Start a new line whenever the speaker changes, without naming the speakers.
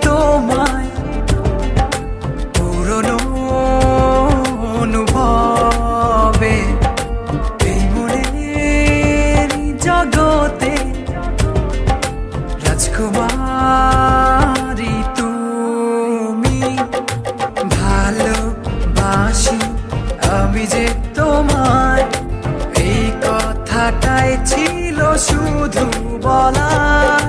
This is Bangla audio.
তোমায় পুরনো অনুভবে এই মনের জগতে রাজকুমারী তুমি। ভালোবাসি আমি যে তোমায়, এই কথাটাই ছিল শুধু বলার।